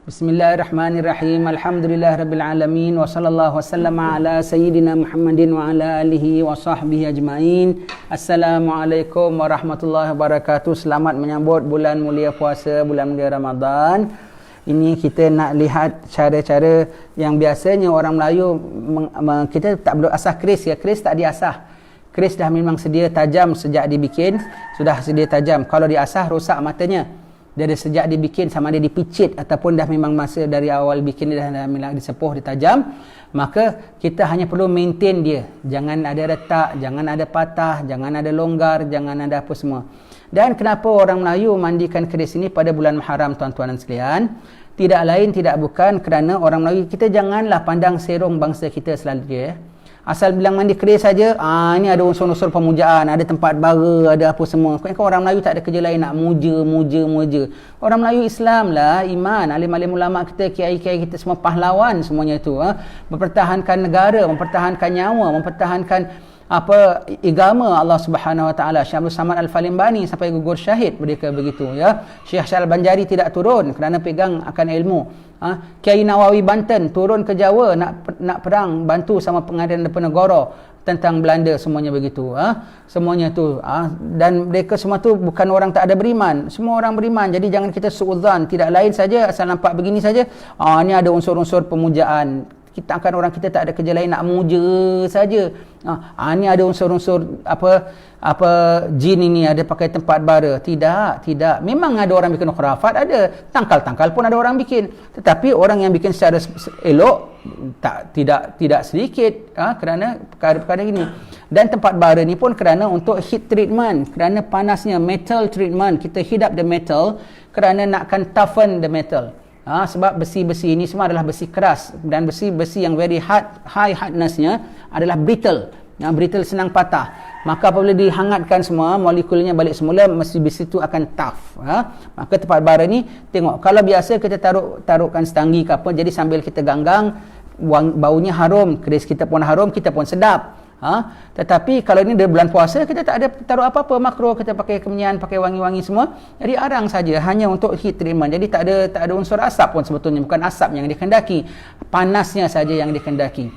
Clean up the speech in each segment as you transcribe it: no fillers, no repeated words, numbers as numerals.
Bismillahirrahmanirrahim. Alhamdulillahirabbil alamin wa sallallahu wasallama ala sayyidina Muhammadin wa ala alihi wa sahbihi ajmain. Assalamualaikum warahmatullahi wabarakatuh. Selamat menyambut bulan mulia puasa, bulan mulia Ramadan. Ini kita nak lihat cara-cara yang biasanya orang Melayu kita tak perlu asah keris ya. Keris tak diasah. Keris dah memang sedia tajam sejak dibikin, sudah sedia tajam. Kalau diasah rosak matanya. Dari sejak dibikin sama ada dipicit ataupun dah memang masa dari awal bikin dia dah memang disepuh, ditajam, maka kita hanya perlu maintain dia. Jangan ada retak, jangan ada patah, jangan ada longgar, jangan ada apa semua. Dan kenapa orang Melayu mandikan keris ini pada bulan Muharram, tuan-tuan dan sekalian? Tidak lain tidak bukan kerana orang Melayu kita janganlah pandang serong bangsa kita selalu ya. Asal bilang mandi keris saja, ini ada unsur-unsur pemujaan, ada tempat bara, ada apa semua. Kan orang Melayu tak ada kerja lain nak muja. Orang Melayu Islam lah, iman, alim-alim ulama kita, kiai-kiai kita semua pahlawan semuanya itu. Mempertahankan negara, mempertahankan nyawa, mempertahankan agama Allah Subhanahu Wa Taala. Syekh Abdul Samad Al-Falimbani sampai gugur syahid mereka begitu ya. Syekh Syal Banjari tidak turun kerana pegang akan ilmu. Kiai Nawawi Banten turun ke Jawa nak perang bantu sama pengadilan Diponegoro tentang Belanda, semuanya begitu. Semuanya tu dan mereka semua tu bukan orang tak ada beriman, semua orang beriman. Jadi jangan kita suudzon, tidak lain saja asal nampak begini saja, ni ada unsur-unsur pemujaan. Kita akan orang kita tak ada kerja lain nak muja saja. Ni ada unsur-unsur apa jin ini ada pakai tempat bara. Tidak. Memang ada orang bikin khurafat, ada tangkal-tangkal pun ada orang bikin. Tetapi orang yang bikin secara elok tidak sedikit kerana perkara-perkara ini. Dan tempat bara ni pun kerana untuk heat treatment, kerana panasnya, metal treatment. Kita heat up the metal kerana nakkan toughen the metal. Sebab besi-besi ini semua adalah besi keras dan besi-besi yang very high hardness-nya adalah brittle. Brittle senang patah. Maka apabila dihangatkan semua, molekulnya balik semula, besi itu akan tough. Maka tempat bara ni, tengok, kalau biasa kita taruhkan setanggi ke apa, jadi sambil kita ganggang, baunya harum, keris kita pun harum, kita pun sedap. Tetapi kalau ini dari bulan puasa, kita tak ada taruh apa-apa makro, kita pakai kemenyan, pakai wangi-wangi semua, jadi arang saja, hanya untuk heat treatment. Jadi tak ada unsur asap pun sebetulnya, bukan asap yang dikendaki, panasnya saja yang dikendaki.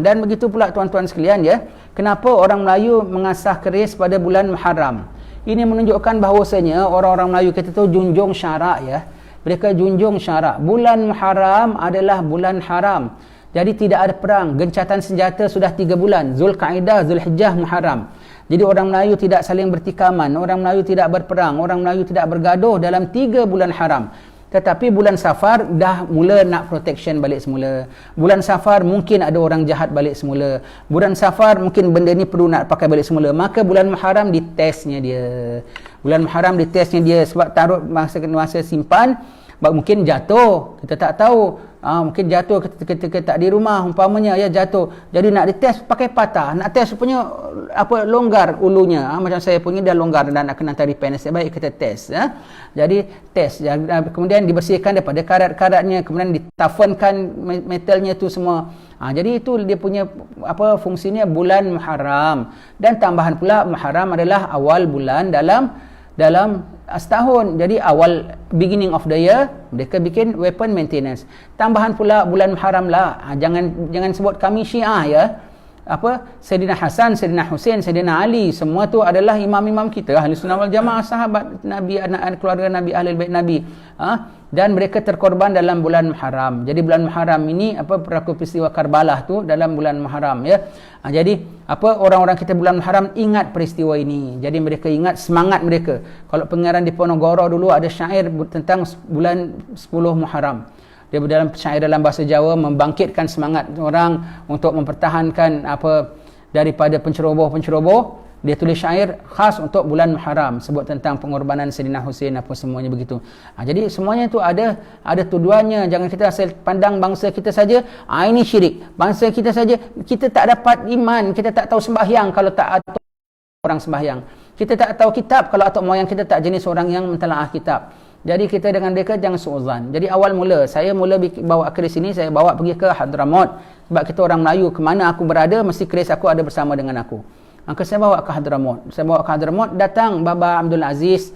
Dan begitu pula tuan-tuan sekalian ya, kenapa orang Melayu mengasah keris pada bulan Muharram? Ini menunjukkan bahawasanya orang-orang Melayu kita tu junjung syarak ya. Mereka junjung syarak. Bulan Muharram adalah bulan haram. Jadi tidak ada perang, gencatan senjata sudah 3 bulan, Zulkaidah, Zulhijjah, Muharram. Jadi orang Melayu tidak saling bertikaman, orang Melayu tidak berperang, orang Melayu tidak bergaduh dalam 3 bulan haram. Tetapi bulan Safar dah mula nak protection balik semula. Bulan Safar mungkin ada orang jahat balik semula. Bulan Safar mungkin benda ni perlu nak pakai balik semula. Maka bulan Muharram ditestnya dia. Bulan Muharram ditestnya dia sebab taruh masa simpan, mungkin jatuh, kita tak tahu. Mungkin jatuh ketika tak di rumah umpamanya ya, jatuh. Jadi nak dites pakai patah, nak test punya longgar ulunya. Macam saya punya dah longgar dan nak kena tarik pen, baik kita test Jadi test, kemudian dibersihkan daripada karat-karatnya, kemudian ditoughenkan metalnya tu semua. Jadi itu dia punya fungsinya bulan Muharram. Dan tambahan pula Muharram adalah awal bulan dalam setahun. Jadi awal beginning of the year mereka bikin weapon maintenance. Tambahan pula bulan Muharram lah. Jangan sebut kami Syiah ya. Sayyidina Hasan, Sayyidina Husain, Sayyidina Ali, semua tu adalah imam-imam kita, Ahli Sunnah wal Jamaah, sahabat Nabi, anak keluarga Nabi, Ahlul Bait Nabi. Dan mereka terkorban dalam bulan Muharram. Jadi bulan Muharram ini peristiwa peristiwa Karbalah tu dalam bulan Muharram ya. Jadi orang-orang kita bulan Muharram ingat peristiwa ini. Jadi mereka ingat semangat mereka. Kalau pengarang Diponegoro dulu ada syair tentang bulan 10 Muharram. Dia dalam syair dalam bahasa Jawa membangkitkan semangat orang untuk mempertahankan daripada penceroboh. Dia tulis syair khas untuk bulan Muharram, sebut tentang pengorbanan Sayyidina Husain semuanya begitu. Jadi semuanya itu ada tujuannya. Jangan kita asal pandang bangsa kita saja, ini syirik. Bangsa kita saja, kita tak dapat iman, kita tak tahu sembahyang kalau tak ada orang sembahyang. Kita tak tahu kitab kalau atuk moyang kita tak jenis orang yang mentelaah kitab. Jadi kita dengan mereka jangan suuzan. Jadi awal mula, saya bawa keris ini, saya bawa pergi ke Hadramaut. Sebab kita orang Melayu, ke mana aku berada, mesti keris aku ada bersama dengan aku. Maka saya bawa ke Hadramaut. Datang Baba Abdul Aziz,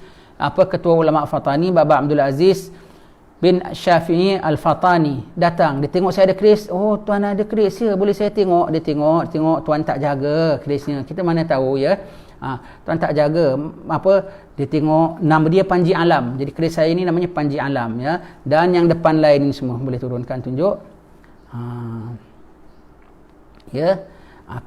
ketua ulama Fatani, Baba Abdul Aziz, bin Syafi'i Al-Fatani datang. Dia tengok saya ada keris. Oh, tuan ada keris ya, boleh saya tengok? Dia tengok, tuan tak jaga kerisnya. Kita mana tahu ya. Tuan tak jaga. Apa? Dia tengok, nama dia Panji Alam. Jadi keris saya ni namanya Panji Alam ya. Dan yang depan lain ni semua boleh turunkan, tunjuk. Ya.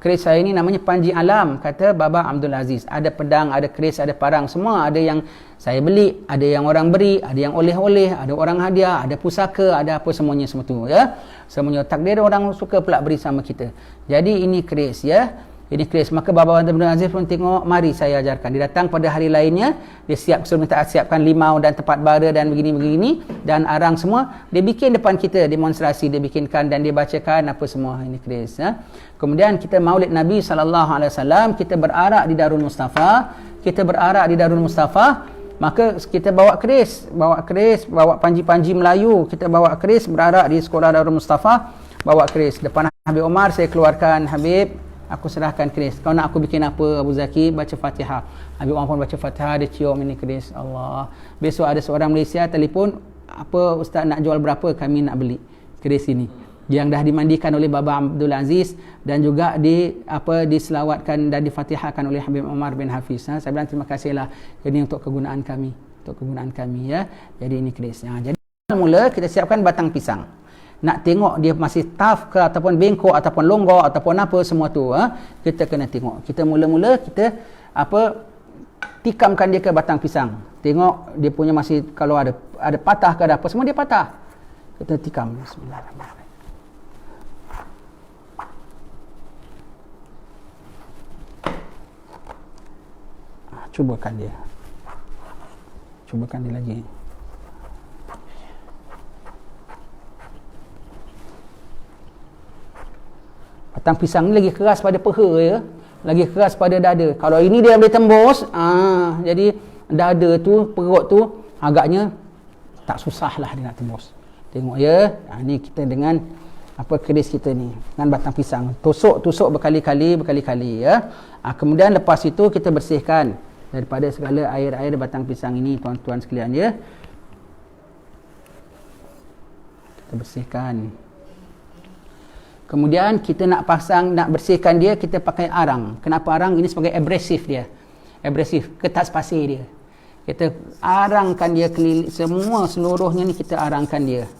Keris saya ni namanya Panji Alam, kata Baba Abdul Aziz. Ada pedang, ada keris, ada parang, semua ada yang saya beli, ada yang orang beri, ada yang oleh-oleh, ada orang hadiah, ada pusaka, ada apa semuanya semua tu ya. Semuanya takdir orang suka pula beri sama kita. Jadi ini keris ya. Ini keris. Maka Baba Abdul Aziz pun tengok, mari saya ajarkan. Dia datang pada hari lainnya, dia siapkan limau dan tempat bara dan begini-begini dan arang semua. Dia bikin depan kita, demonstrasi dia bikinkan dan dia bacakan apa semua. Ini keris ya. Kemudian kita maulid Nabi SAW, kita berarak di Darul Mustafa. Maka kita bawa keris, bawa panji-panji Melayu. Kita bawa keris, berarak di sekolah Darul Mustafa, bawa keris. Depan Habib Omar saya keluarkan, Habib, aku serahkan keris. Kau nak aku bikin apa, Abu Zaki? Baca Fatihah. Habib Omar pun baca Fatihah, dia cium ini keris. Allah. Besok ada seorang Malaysia telefon, apa ustaz nak jual berapa? Kami nak beli keris ini. Yang dah dimandikan oleh Baba Abdul Aziz dan juga diselawatkan dan difatihahkan oleh Habib Omar bin Hafiz. Saya bilang terima kasihlah, ini untuk kegunaan kami, ya. Jadi ini keris. Jadi mula kita siapkan batang pisang. Nak tengok dia masih tough ke ataupun bengkok ataupun longgok ataupun apa semua tu, kita kena tengok. Kita mula-mula kita tikamkan dia ke batang pisang. Tengok dia punya masih, kalau ada patah ke ada apa semua dia patah. Kita tikam. Bismillahirrahmanirrahim. Cubakan dia lagi. Batang pisang ni lagi keras pada peha ya, lagi keras pada dada. Kalau ini dia boleh tembus, jadi dada tu, perut tu agaknya tak susah lah dia nak tembus. Tengok ya, ni kita dengan keris kita ni dengan batang pisang, tusuk berkali-kali ya. Kemudian lepas itu kita bersihkan daripada segala air-air batang pisang ini, tuan-tuan sekalian ya. Kita bersihkan. Kemudian kita nak bersihkan dia, kita pakai arang. Kenapa arang? Ini sebagai abrasif dia. Kertas pasir dia. Kita arangkan dia seluruhnya ni kita arangkan dia.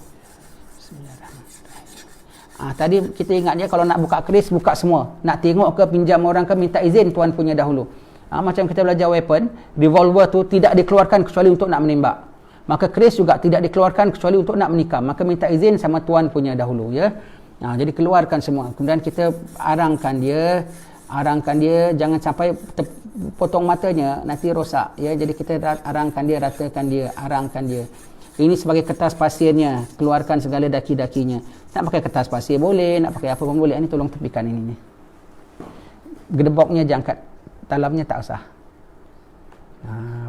Tadi kita ingat dia, kalau nak buka keris, buka semua. Nak tengok ke, pinjam orang ke, minta izin tuan punya dahulu. Macam kita belajar weapon, revolver tu tidak dikeluarkan kecuali untuk nak menembak. Maka keris juga tidak dikeluarkan kecuali untuk nak menikam. Maka minta izin sama tuan punya dahulu ya. Jadi keluarkan semua. Kemudian kita arangkan dia, jangan sampai potong matanya, nanti rosak ya. Jadi kita arangkan dia, ratakan dia, arangkan dia. Ini sebagai kertas pasirnya, keluarkan segala daki-dakinya. Nak pakai kertas pasir boleh, nak pakai apa pun boleh. Ini tolong tepikan ini. Gedeboknya jangkat, dalamnya tak usah.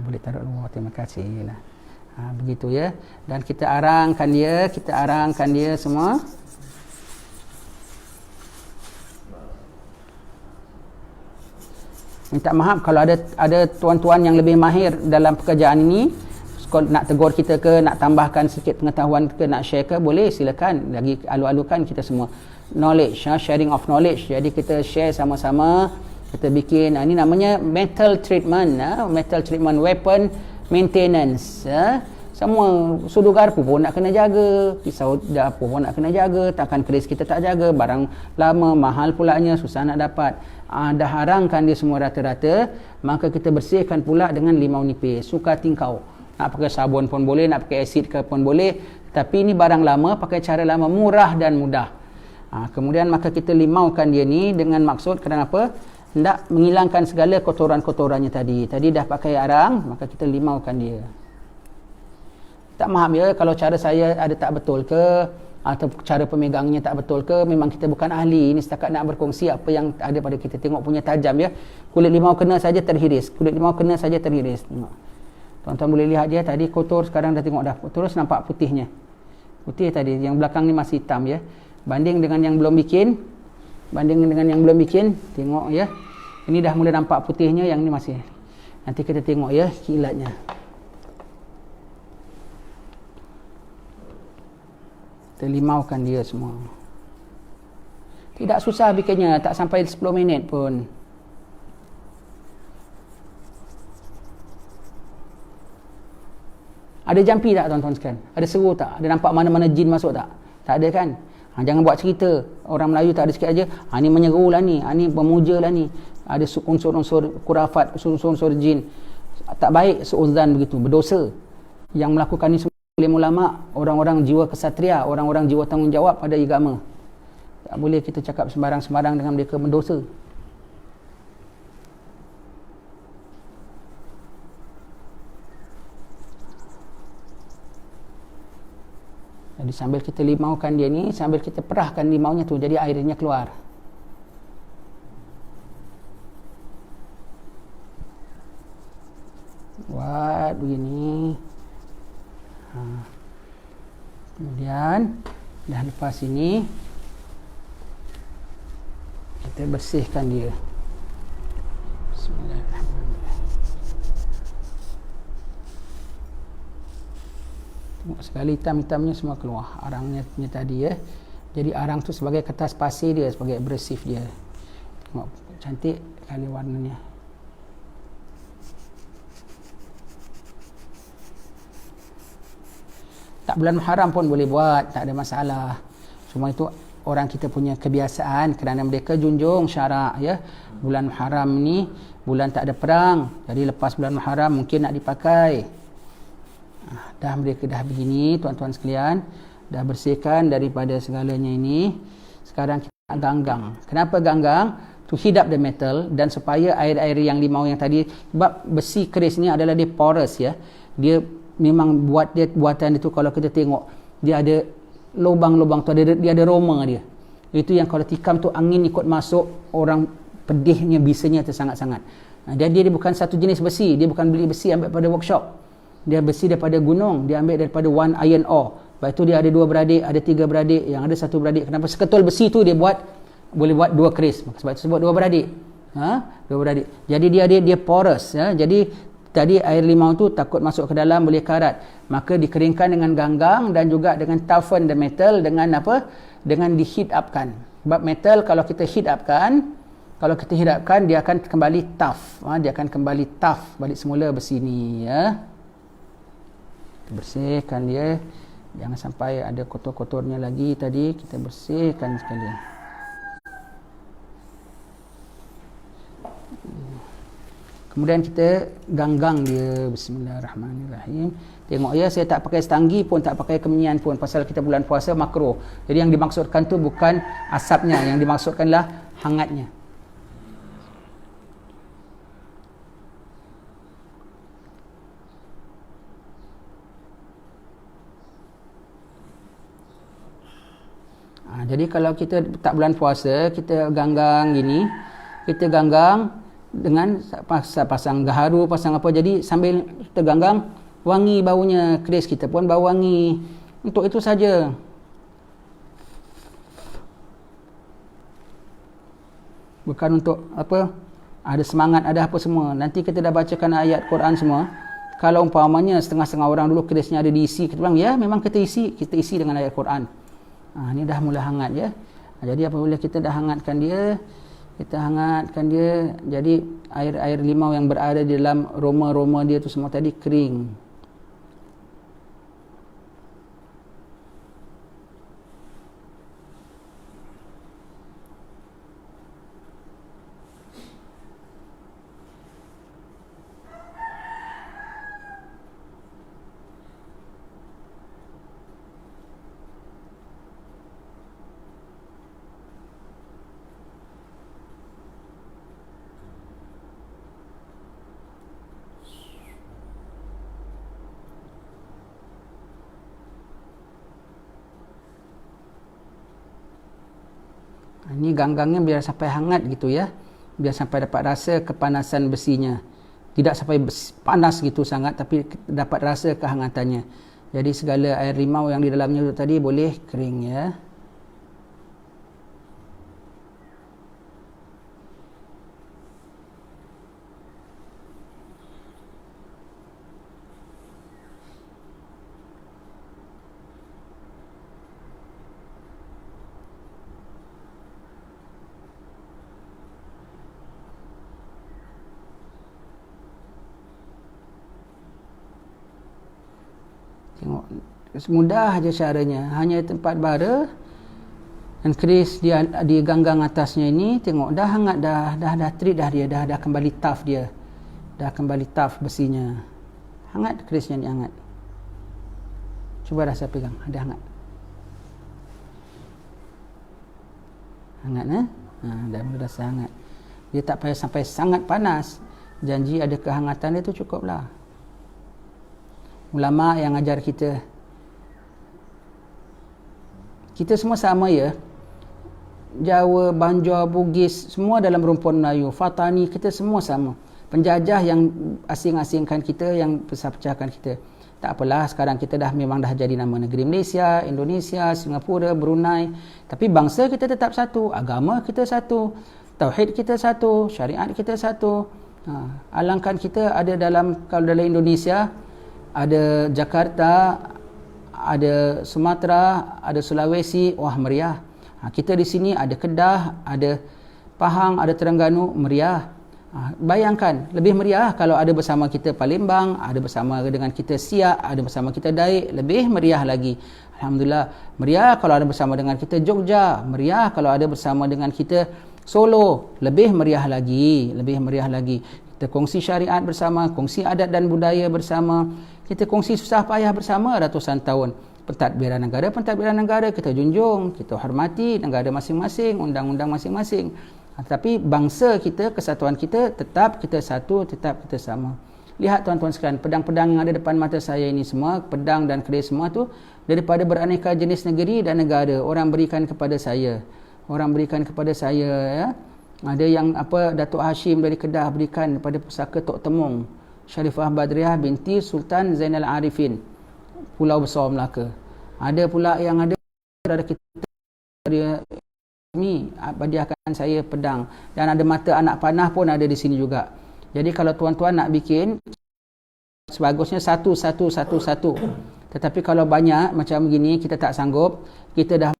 Boleh taruh dulu, terima kasih lah. Begitu ya. Dan kita arangkan dia semua. Minta maaf kalau ada tuan-tuan yang lebih mahir dalam pekerjaan ini, nak tegur kita ke, nak tambahkan sikit pengetahuan ke, nak share ke, boleh, silakan. Lagi alu-alukan kita semua. Knowledge, sharing of knowledge. Jadi kita share sama-sama, kita bikin, ini namanya metal treatment, weapon maintenance. Semua sudu garpu pun nak kena jaga, pisau dapur pun nak kena jaga, takkan keris kita tak jaga, barang lama, mahal pulanya, susah nak dapat. Dah harangkan dia semua rata-rata, maka kita bersihkan pula dengan limau nipis, suka tingkau. Nak pakai sabun pun boleh, nak pakai asid ke pun boleh, tapi ini barang lama, pakai cara lama, murah dan mudah. Kemudian maka kita limaukan dia ni dengan maksud kenapa? Hendak menghilangkan segala kotoran-kotorannya tadi. Tadi dah pakai arang, maka kita limaukan dia. Tak maaf ya kalau cara saya ada tak betul ke, atau cara pemegangnya tak betul ke, memang kita bukan ahli. Ini setakat nak berkongsi apa yang ada pada kita. Tengok punya tajam ya. Kulit limau kena saja terhiris. Tengok. Tuan-tuan boleh lihat dia tadi kotor, sekarang dah tengok dah terus nampak putihnya. Putih tadi, yang belakang ni masih hitam ya. Banding dengan yang belum bikin, tengok ya. Ini dah mula nampak putihnya, yang ni masih. Nanti kita tengok ya kilatnya. Kita limaukan dia semua. Tidak susah bikinnya, tak sampai 10 minit pun. Ada jampi tak tuan-tuan sekalian? Ada seru tak? Ada nampak mana-mana jin masuk tak? Tak ada kan? Jangan buat cerita. Orang Melayu tak ada sikit aja. Ni menyeru lah ni. Ni memuja lah ni. Ada unsur-unsur kurafat, unsur-unsur jin. Tak baik seuzan begitu. Berdosa. Yang melakukan ni semua oleh ulama, orang-orang jiwa kesatria, orang-orang jiwa tanggungjawab pada agama. Tak boleh kita cakap sembarang-sembarang dengan mereka mendosa. Jadi sambil kita limaukan dia ni, sambil kita perahkan limaunya tu, jadi airnya keluar. Buat begini. Kemudian dah lepas ini, kita bersihkan dia. Bismillahirrahmanirrahim. Tengok sekali hitam-hitamnya semua keluar. Arangnya tadi ya. Jadi arang tu sebagai kertas pasir dia, sebagai abrasif dia. Tengok cantik kali warnanya. Tak bulan Muharram pun boleh buat, tak ada masalah. Semua itu orang kita punya kebiasaan kerana mereka junjung syarak ya. Bulan Muharram ni bulan tak ada perang. Jadi lepas bulan Muharram mungkin nak dipakai. Dah mereka dah begini tuan-tuan sekalian, dah bersihkan daripada segalanya ini. Sekarang kita nak ganggang. Kenapa ganggang? To heat up the metal, dan supaya air-air yang limau yang tadi, sebab besi keris ni adalah dia porous ya. Dia memang buatan itu kalau kita tengok dia ada lubang-lubang tu, dia ada roma dia. Itu yang kalau tikam tu angin ikut masuk, orang pedihnya bisanya tu sangat-sangat. Jadi dia bukan satu jenis besi, dia bukan beli besi ambil pada workshop. Dia besi daripada gunung, dia ambil daripada one iron ore. Lepas tu dia ada 2 beradik, ada 3 beradik, yang ada 1 beradik. Kenapa seketul besi tu dia boleh buat 2 keris? Sebab itu sebut 2 beradik. 2 beradik. Jadi dia porous ya. Jadi tadi air limau tu takut masuk ke dalam boleh karat. Maka dikeringkan dengan ganggang dan juga dengan toughen the metal dengan apa? Dengan di heat upkan. Sebab metal kalau kita heat upkan, dia akan kembali tough. Dia akan kembali tough balik semula besi ni ya. Bersihkan dia, jangan sampai ada kotor-kotornya lagi. Tadi kita bersihkan sekali. Kemudian kita ganggang dia. Bismillahirrahmanirrahim. Tengok ya, saya tak pakai setanggi pun, tak pakai kemenyan pun, pasal kita bulan puasa makruh. Jadi yang dimaksudkan tu bukan asapnya, yang dimaksudkanlah hangatnya. Jadi kalau kita tak bulan puasa, kita ganggang gini, kita ganggang dengan pasang gaharu, pasang apa, jadi sambil kita ganggang, wangi baunya, keris kita pun bau wangi. Untuk itu saja. Bukan untuk apa, ada semangat, ada apa semua. Nanti kita dah bacakan ayat Quran semua. Kalau umpamanya setengah-setengah orang dulu kerisnya ada diisi, kita bilang ya memang kita isi dengan ayat Quran. Ni dah mula hangat ya. Jadi apabila kita dah hangatkan dia, jadi air limau yang berada di dalam roma-roma dia tu semua tadi kering. Ini ganggangnya biar sampai hangat gitu ya. Biar sampai dapat rasa kepanasan besinya. Tidak sampai panas gitu sangat, tapi dapat rasa kehangatannya. Jadi segala air limau yang di dalamnya itu tadi boleh kering ya. Tengok, mudah aja caranya. Hanya tempat bara dan keris dia di ganggang atasnya ini, tengok dah hangat dah treat dah dia, dah kembali tough dia. Dah kembali tough besinya. Hangat kerisnya ni, hangat. Cuba dah saya pegang, ada hangat. Hangat dah mula rasa hangat. Dia tak payah sampai sangat panas. Janji ada kehangatan dia tu cukuplah. Ulama yang ajar kita semua sama ya. Jawa, Banjar, Bugis, semua dalam rumpun Melayu. Fatani, kita semua sama. Penjajah yang asing-asingkan kita, yang pecah-pecahkan kita. Tak apalah, sekarang kita memang dah jadi nama negeri Malaysia, Indonesia, Singapura, Brunei. Tapi bangsa kita tetap satu, agama kita satu, tauhid kita satu, syariat kita satu. Alangkan kita ada kalau dalam Indonesia, ada Jakarta, ada Sumatera, ada Sulawesi, wah meriah. Kita di sini ada Kedah, ada Pahang, ada Terengganu, meriah. Bayangkan, lebih meriah kalau ada bersama kita Palembang, ada bersama dengan kita Siak, ada bersama kita Daik, lebih meriah lagi. Alhamdulillah, meriah kalau ada bersama dengan kita Jogja, meriah kalau ada bersama dengan kita Solo, lebih meriah lagi, lebih meriah lagi. Kita kongsi syariat bersama, kongsi adat dan budaya bersama, kita kongsi susah payah bersama ratusan tahun. Pentadbiran negara kita junjung, kita hormati negara masing-masing, undang-undang masing-masing. Tapi bangsa kita, kesatuan kita, tetap kita satu, tetap kita sama. Lihat tuan-tuan sekalian, pedang-pedang yang ada depan mata saya ini semua, pedang dan keris semua tu daripada beraneka jenis negeri dan negara. Orang berikan kepada saya. Ya. Ada yang Datuk Hashim dari Kedah berikan kepada pusaka Tok Temung, Sharifah Badriah binti Sultan Zainal Arifin, Pulau Besar Melaka. Ada pula yang ada kita dia hadiahkan saya pedang, dan ada mata anak panah pun ada di sini juga. Jadi kalau tuan-tuan nak bikin, sebagusnya satu. Tetapi kalau banyak macam begini kita tak sanggup, kita dah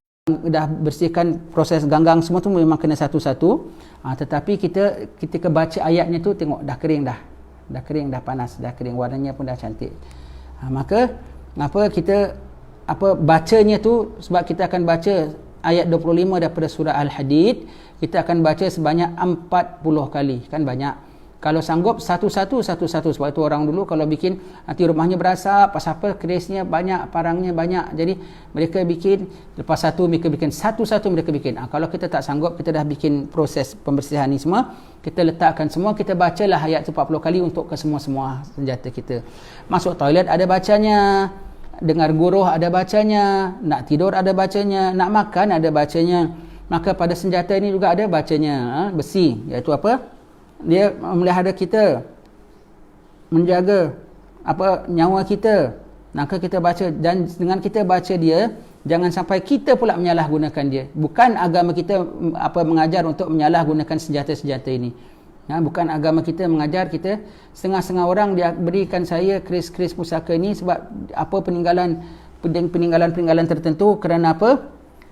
bersihkan proses ganggang semua tu memang kena satu-satu. Tetapi kita ketika baca ayatnya tu tengok dah kering dah panas, dah kering, warnanya pun dah cantik. Maka kita bacanya tu, sebab kita akan baca ayat 25 daripada surah Al-Hadid, kita akan baca sebanyak 40 kali, kan banyak. Kalau sanggup satu-satu, sebab itu orang dulu kalau bikin nanti rumahnya berasap, pasal kerisnya banyak, parangnya banyak, jadi mereka bikin lepas satu, mereka bikin satu-satu mereka bikin. Kalau kita tak sanggup, kita dah bikin proses pembersihan ni semua, kita letakkan semua, kita bacalah ayat tu 40 kali untuk ke semua senjata kita. Masuk toilet ada bacanya, dengar guruh ada bacanya, nak tidur ada bacanya, nak makan ada bacanya. Maka pada senjata ini juga ada bacanya, besi, iaitu dia memelihara kita, menjaga nyawa kita. Maka kita baca, dan dengan kita baca dia, jangan sampai kita pula menyalahgunakan dia. Bukan agama kita mengajar untuk menyalahgunakan senjata-senjata ini. Bukan agama kita mengajar kita. Setengah-setengah orang dia berikan saya keris-keris pusaka ini sebab peninggalan tertentu. Kerana apa?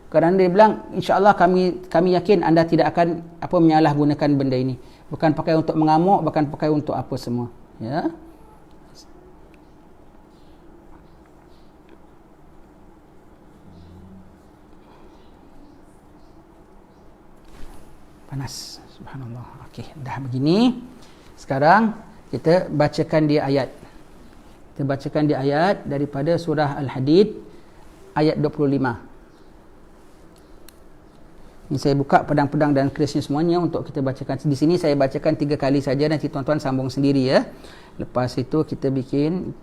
Kerana dia bilang, insya-Allah kami yakin anda tidak akan menyalahgunakan benda ini. Bukan pakai untuk mengamuk, bukan pakai untuk apa semua. Ya. Panas. Subhanallah. Okey, dah begini. Sekarang kita bacakan dia ayat. Kita bacakan dia ayat daripada surah Al-Hadid ayat 25. Ini saya buka pedang-pedang dan kerisnya semuanya untuk kita bacakan. Di sini saya bacakan 3 kali saja, nanti tuan-tuan sambung sendiri ya. Lepas itu kita bikin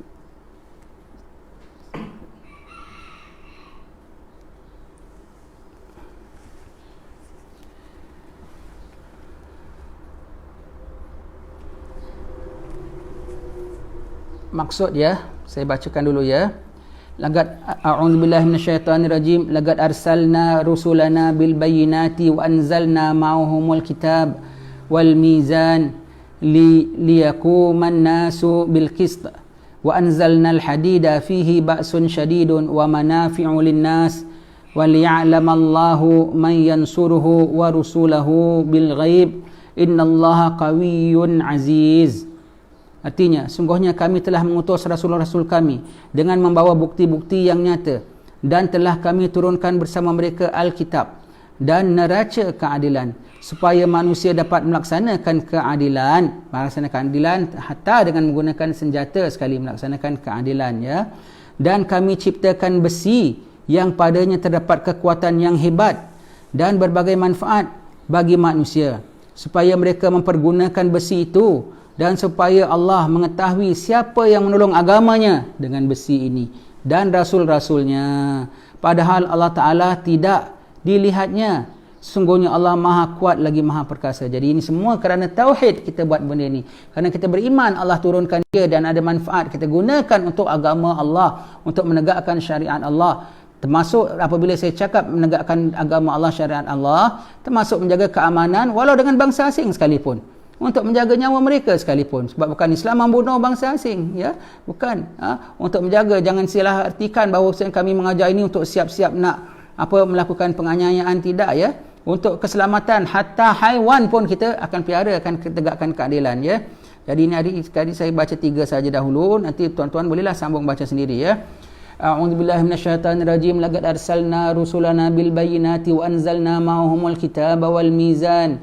maksud ya. Saya bacakan dulu ya. Laqad a'udzubillahi minasyaitonirrajim. Laqad arsalna rusulana bil bayyinati wa anzalna ma'ahumul kitab wal mizan liyaquman nasu bil qist wa anzalna al hadida fihi ba'sun shadidun wa manafi'u lin nas wa liya'lamallahu man yansuruhu wa rusulahu bil ghaib innallaha qawiyyun aziz. Artinya, sungguhnya kami telah mengutus rasul-rasul kami dengan membawa bukti-bukti yang nyata, dan telah kami turunkan bersama mereka Alkitab dan neraca keadilan, supaya manusia dapat melaksanakan keadilan hatta dengan menggunakan senjata sekali melaksanakan keadilan, ya. Dan kami ciptakan besi yang padanya terdapat kekuatan yang hebat dan berbagai manfaat bagi manusia, supaya mereka mempergunakan besi itu, dan supaya Allah mengetahui siapa yang menolong agamanya dengan besi ini dan rasul-rasulnya. Padahal Allah Ta'ala tidak dilihatnya. Sesungguhnya Allah Maha Kuat lagi Maha Perkasa. Jadi ini semua kerana tauhid kita buat benda ini. Kerana kita beriman Allah turunkan dia dan ada manfaat. Kita gunakan untuk agama Allah, untuk menegakkan syariat Allah. Termasuk apabila saya cakap menegakkan agama Allah, syariat Allah, termasuk menjaga keamanan walau dengan bangsa asing sekalipun. Untuk menjaga nyawa mereka sekalipun. Sebab bukan Islam membunuh bangsa asing, ya, bukan. Untuk menjaga, jangan salah artikan bahawa kami mengajar ini untuk siap-siap nak melakukan penganiayaan, tidak, ya. Untuk keselamatan hatta haiwan pun kita akan pelihara, akan tegakkan keadilan, ya. Jadi ini hari saya baca 3 saja dahulu, nanti tuan-tuan bolehlah sambung baca sendiri, ya. A'udzubillahi minasyaitanirrajim. Laqad arsalna rusulana bil bayyinati wa anzalna ma'ahumul kitaba wal mizan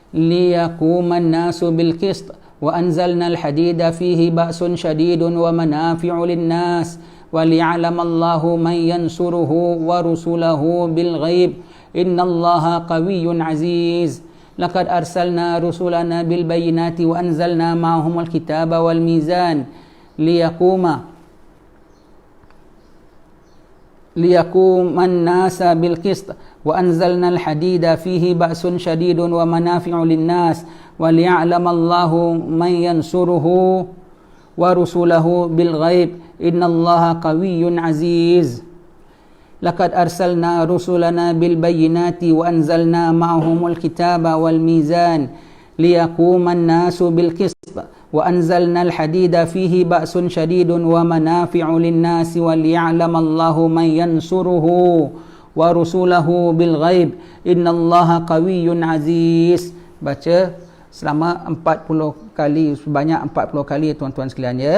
ليقوم الناس بالقسط وأنزلنا الحديد فيه بأس شديد ومنافع للناس وليعلم الله من ينصره ورسله بالغيب إن الله قوي عزيز لقد أرسلنا رسلنا بالبينات وأنزلنا معهم الكتاب والميزان ليقوم الناس بالقسط وأنزلنا الحديد فيه بأس شديد ومنافع للناس وليعلم الله من ينصره ورسله بالغيب إن الله قوي عزيز لقد أرسلنا رسلنا بالبينات وأنزلنا معهم الكتاب والميزان ليقوم الناس بالقسط وأنزلنا الحديد فيه بأس شديد ومنافع للناس وليعلم الله من ينصره ورسله بالغيب إن الله قوي عزيز. Baca selama 40 kali, sebanyak 40 kali, tuan-tuan sekalian, ya.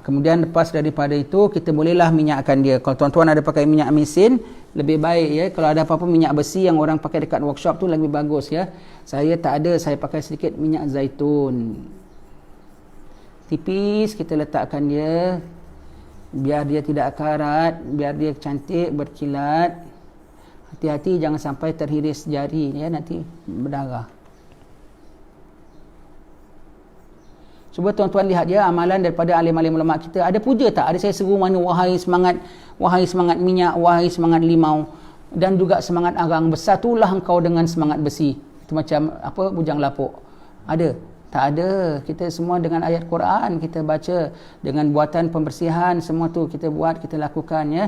Kemudian lepas daripada itu kita bolehlah minyakkan dia. Kalau tuan-tuan ada pakai minyak mesin, lebih baik, ya. Kalau ada apa-apa minyak besi yang orang pakai dekat workshop tu lebih bagus, ya. Saya tak ada, saya pakai sedikit minyak zaitun. Tipis kita letakkan dia, biar dia tidak karat, biar dia cantik berkilat. Hati-hati jangan sampai terhiris jari, ya, nanti berdarah. Cuba tuan-tuan lihat, ya, amalan daripada alim-alim ulama kita. Ada puja tak? Ada saya seru mana wahai semangat minyak, wahai semangat limau, dan juga semangat arang, bersatulah engkau dengan semangat besi. Itu macam bujang lapuk. Ada? Tak ada. Kita semua dengan ayat Quran kita baca, dengan buatan pembersihan semua tu kita buat, kita lakukan, ya.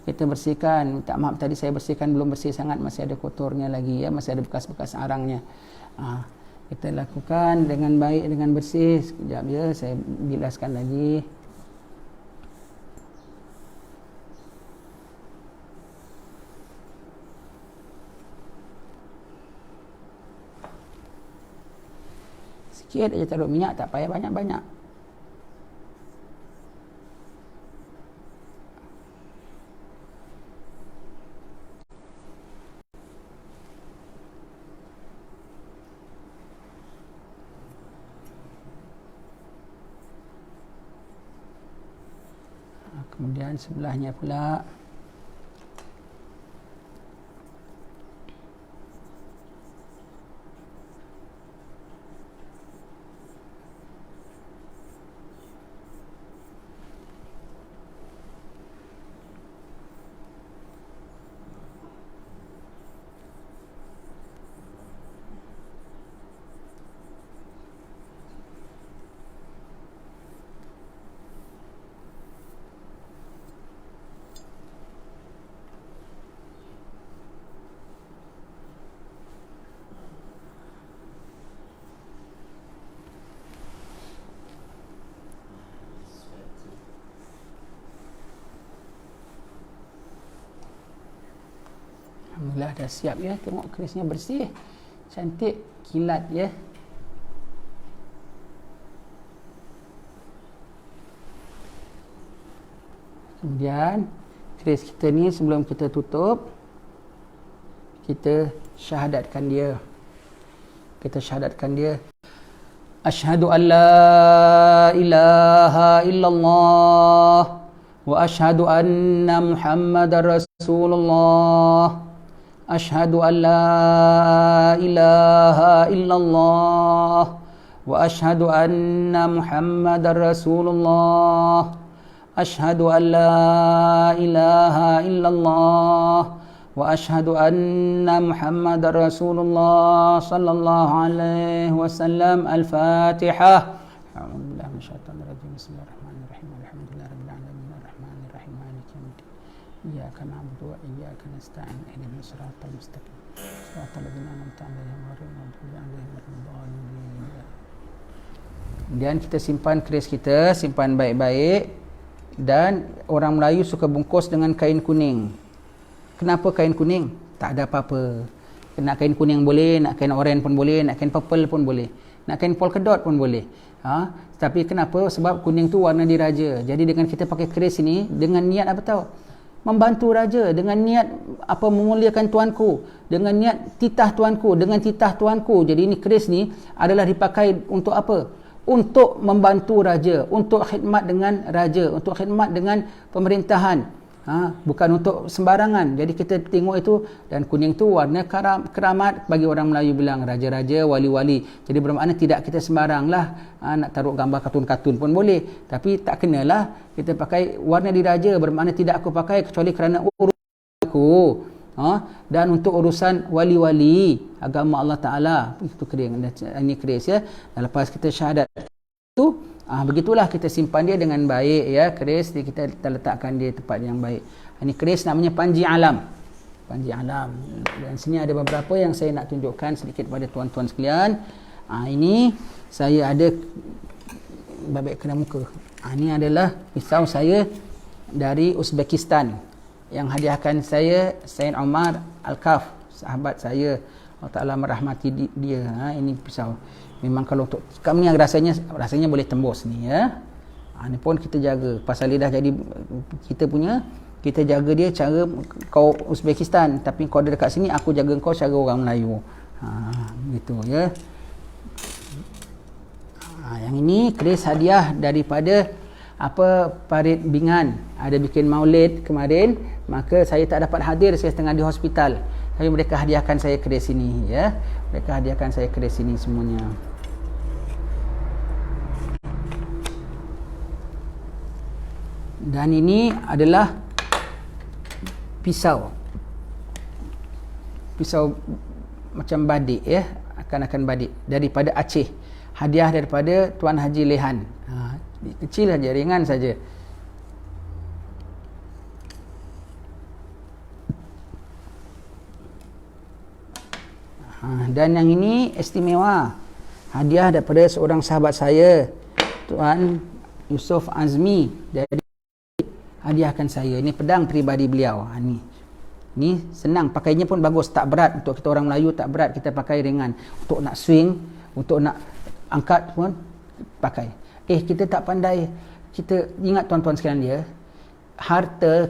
Kita bersihkan. Minta maaf tadi saya bersihkan belum bersih sangat, masih ada kotornya lagi, ya, masih ada bekas-bekas arangnya. Kita lakukan dengan baik, dengan bersih. Sekejap, ya, saya bilaskan lagi. Sikit aja taruh minyak, tak payah banyak-banyak. Kemudian sebelahnya pula Alhamdulillah dah siap, ya. Tengok kerisnya bersih, cantik, kilat, ya. Kemudian keris kita ni sebelum kita tutup, kita syahadatkan dia. Kita syahadatkan dia. Asyhadu an la ilaha illallah wa asyhadu anna Muhammadar Rasulullah. Asyhadu an la ilaha illallah wa asyhadu anna Muhammadar Rasulullah. Asyhadu an la ilaha illallah wa asyhadu anna Muhammadar Rasulullah sallallahu alaihi wasallam. Al-Fatihah. A'udzubillahi minasyaitonir rajim. Bismillahirrahmanirrahim. Alhamdulillahirabbil alamin arrahmanir rahim maliki yaumiddin. Iyyaka na'budu wa iyyaka nasta'in. Ihdinas siratal mustaqim. Siratal ladzina an'amta 'alaihim ghairil maghdubi 'alaihim waladdallin. Kemudian kita simpan keris kita, simpan baik-baik. Dan orang Melayu suka bungkus dengan kain kuning. Kenapa kain kuning? Tak ada apa-apa. Nak kain kuning boleh, nak kain oranye pun boleh, nak kain purple pun boleh, nak kain polka dot pun boleh. Tapi kenapa? Sebab kuning tu warna diraja. Jadi dengan kita pakai keris ini, dengan niat apa tahu? Membantu raja, dengan niat apa, memuliakan tuanku, dengan niat titah tuanku, dengan titah tuanku. Jadi ini keris ni adalah dipakai untuk apa? Untuk membantu raja, untuk khidmat dengan raja, untuk khidmat dengan pemerintahan. Bukan untuk sembarangan. Jadi kita tengok itu, dan kuning tu warna keramat, bagi orang Melayu bilang raja-raja, wali-wali. Jadi bermakna tidak kita sembarang lah nak taruh gambar kartun-kartun pun boleh, tapi tak kenalah kita pakai warna diraja. Bermakna tidak aku pakai kecuali kerana urusan aku, dan untuk urusan wali-wali agama Allah Ta'ala. Itu ini keris ya. Dan lepas kita syahadat tu, begitulah kita simpan dia dengan baik ya. Keris kita letakkan dia tempat yang baik. Ini keris namanya Panji Alam. Panji Alam. Dan sini ada beberapa yang saya nak tunjukkan sedikit pada tuan-tuan sekalian. Ini saya ada babak kena muka. Ini adalah pisau saya dari Uzbekistan yang hadiahkan saya Sayyid Omar Al-Kaf, sahabat saya. Allah Ta'ala merahmati dia. Ini pisau. Memang kalau untuk kami yang rasanya boleh tembus ni ya. Ni pun kita jaga. Pasal dia dah jadi kita punya, kita jaga dia cara kau Uzbekistan, tapi kau ada dekat sini, aku jaga kau cara orang Melayu. Gitu ya. Yang ini keris hadiah daripada Parit Bingan. Ada bikin maulid kemarin, maka saya tak dapat hadir, saya tengah di hospital. Tapi mereka hadiahkan saya keris ini ya. Mereka hadiahkan saya keris ini semuanya. Dan ini adalah pisau macam badik ya, akan badik daripada Aceh. Hadiah daripada Tuan Haji Lehan. Kecil saja, ringan saja. Dan yang ini istimewa. Hadiah daripada seorang sahabat saya, Tuan Yusuf Azmi, dari hadiahkan saya. Ini pedang peribadi beliau. Ni senang, pakainya pun bagus, tak berat. Untuk kita orang Melayu tak berat, kita pakai ringan. Untuk nak swing, untuk nak angkat pun pakai. Kita tak pandai. Kita ingat tuan-tuan sekalian dia, harta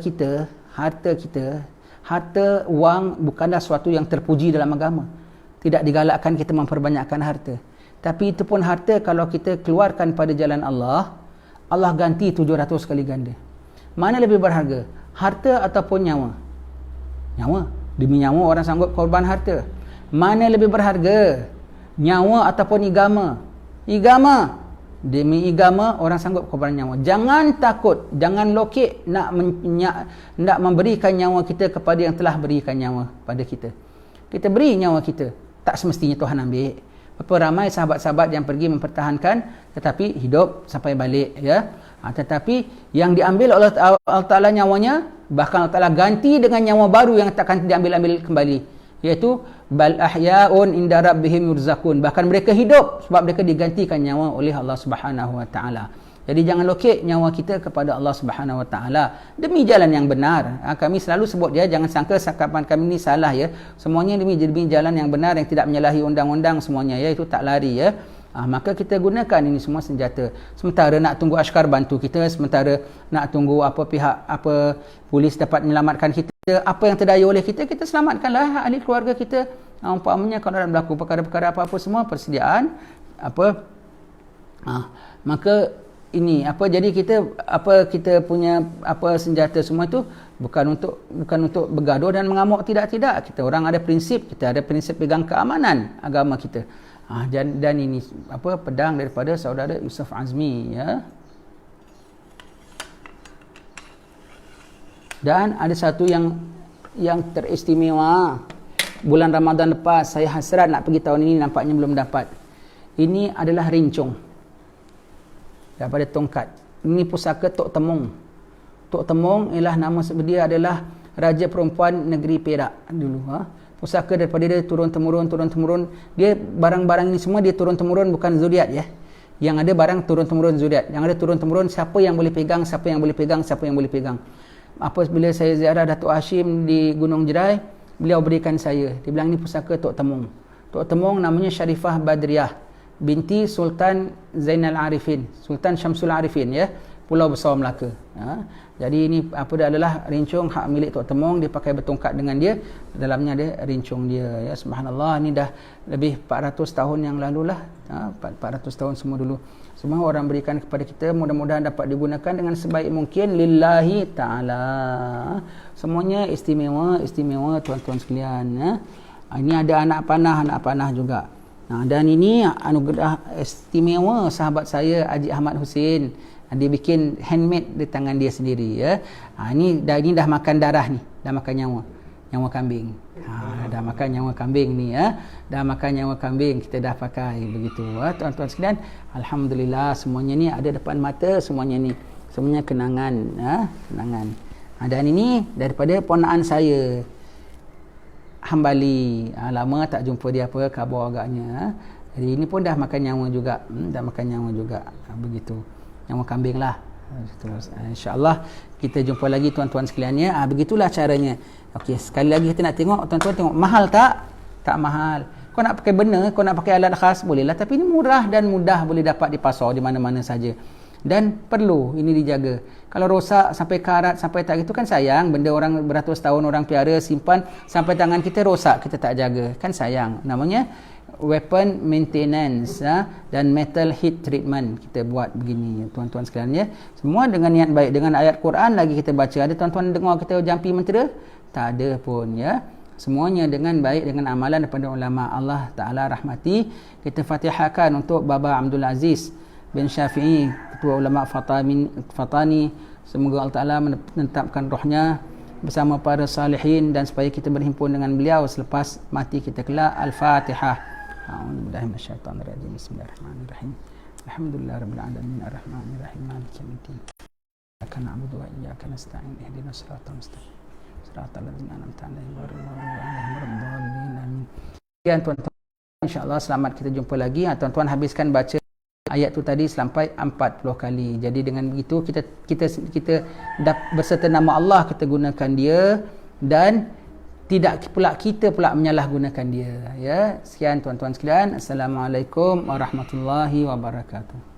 wang bukanlah sesuatu yang terpuji dalam agama. Tidak digalakkan kita memperbanyakkan harta. Tapi itu pun harta kalau kita keluarkan pada jalan Allah, Allah ganti 700 kali ganda. Mana lebih berharga? Harta ataupun nyawa? Nyawa. Demi nyawa orang sanggup korban harta. Mana lebih berharga? Nyawa ataupun igama? Igama. Demi igama orang sanggup korban nyawa. Jangan takut, jangan lokek nak memberikan nyawa kita kepada yang telah berikan nyawa pada kita. Kita beri nyawa kita, tak semestinya Tuhan ambil. Berapa ramai sahabat-sahabat yang pergi mempertahankan tetapi hidup sampai balik ya. Tetapi yang diambil oleh Allah Ta'ala nyawanya, bahkan Allah Ta'ala ganti dengan nyawa baru yang takkan diambil-ambil kembali, iaitu bal ahya'un inda rabbihim yurzakun. Bahkan mereka hidup sebab mereka digantikan nyawa oleh Allah Subhanahu Wa Ta'ala. Jadi jangan lokek nyawa kita kepada Allah Subhanahu Wa Ta'ala demi jalan yang benar. Kami selalu sebut dia, jangan sangka sakapan kami ni salah ya. Semuanya demi jalan yang benar yang tidak menyalahi undang-undang semuanya ya, itu tak lari ya. Maka kita gunakan ini semua senjata. Sementara nak tunggu askar bantu kita, sementara nak tunggu pihak polis dapat menyelamatkan kita, apa yang terdaya oleh kita, kita selamatkanlah ahli keluarga kita. Umpamanya kalau ada berlaku perkara-perkara apa-apa semua, persediaan maka ini jadi kita punya senjata semua itu bukan untuk bergaduh dan mengamuk, tidak. Kita orang ada prinsip, kita ada prinsip pegang keamanan agama kita. Dan ini pedang daripada saudara Yusuf Azmi, ya. Dan ada satu yang teristimewa. Bulan Ramadan lepas saya hasrat nak pergi, tahun ini nampaknya belum dapat. Ini adalah rincung daripada tongkat. Ini pusaka Tok Temung. Tok Temung ialah nama dia adalah raja perempuan negeri Perak dulu. Pusaka daripada dia turun-temurun. Dia barang-barang ini semua dia turun-temurun, bukan zuriat, ya. Yang ada barang turun-temurun zuriat. Yang ada turun-temurun siapa yang boleh pegang. Apabila saya ziarah Datuk Hashim di Gunung Jerai, beliau berikan saya. Dia bilang ini pusaka Tok Temung. Tok Temung namanya Syarifah Badriah binti Sultan Zainal Arifin, Sultan Syamsul Arifin, ya, Pulau Besar Melaka. Jadi ini adalah rincung hak milik Tok Temung. Dia pakai bertongkat dengan dia, dalamnya ada rincung dia, ya. Subhanallah, ini dah lebih 400 tahun yang lalu lah. 400 tahun semua dulu. Semua orang berikan kepada kita, mudah-mudahan dapat digunakan dengan sebaik mungkin lillahi ta'ala. Semuanya istimewa tuan-tuan sekalian, ya. Ini ada anak panah juga. Dan ini anugerah istimewa sahabat saya Haji Ahmad Hussein. Dia bikin handmade di tangan dia sendiri, ya. Ini dah makan darah ni, dah makan nyawa kambing. Dah makan nyawa kambing ni, ya. Dah makan nyawa kambing, kita dah pakai begitu, tuan-tuan sekalian. Alhamdulillah, semuanya ni ada depan mata, semuanya kenangan, kenangan. Dan ini daripada ponaan saya Hambali. Lama tak jumpa dia, khabar agaknya. Jadi ini pun dah makan nyawa juga, begitu. Nyawa kambing lah. InsyaAllah kita jumpa lagi tuan-tuan sekalian, ya. Begitulah caranya. Okey, sekali lagi kita nak tengok, tuan-tuan tengok mahal tak? Tak mahal. Kau nak pakai benda, kau nak pakai alat khas, bolehlah. Tapi ini murah dan mudah, boleh dapat di pasar di mana-mana saja. Dan perlu ini dijaga. Kalau rosak sampai karat, sampai tak, itu kan sayang. Benda orang beratus tahun orang piara, simpan, sampai tangan kita rosak, kita tak jaga, kan sayang. Namanya weapon maintenance, dan metal heat treatment. Kita buat begini, tuan-tuan sekalian, ya. Semua dengan niat baik, dengan ayat Quran lagi kita baca. Ada tuan-tuan dengar kita jampi mentera? Tak ada pun, ya. Semuanya dengan baik, dengan amalan daripada ulama. Allah Ta'ala rahmati. Kita fatihahkan untuk Baba Abdul Aziz bin Syafi'i, ketua ulama Fatani. Semoga Allah Ta'ala menetapkan rohnya bersama para salihin, dan supaya kita berhimpun dengan beliau selepas mati kita kelak. Al-Fatihah. A'udzubillahi minasyaitonir rajim. Bismillahirrahmanirrahim. Alhamdulillahirabbil alamin arrahmanir rahim maliki yaumiddin. Iyyaka na'budu wa iyyaka nasta'in. Ihdinas siratal mustaqim. Siratal ladzina an'amta 'alaihim ghairil maghdubi 'alaihim waladdallin. Amin. Sekian tuan-tuan. Insyaallah selamat kita jumpa lagi. Tuan-tuan habiskan baca ayat tu tadi sampai 40 kali. Jadi dengan begitu kita berserta nama Allah kita gunakan dia, dan tidak pula kita menyalahgunakan dia, ya. Sekian tuan-tuan sekalian. Assalamualaikum warahmatullahi wabarakatuh.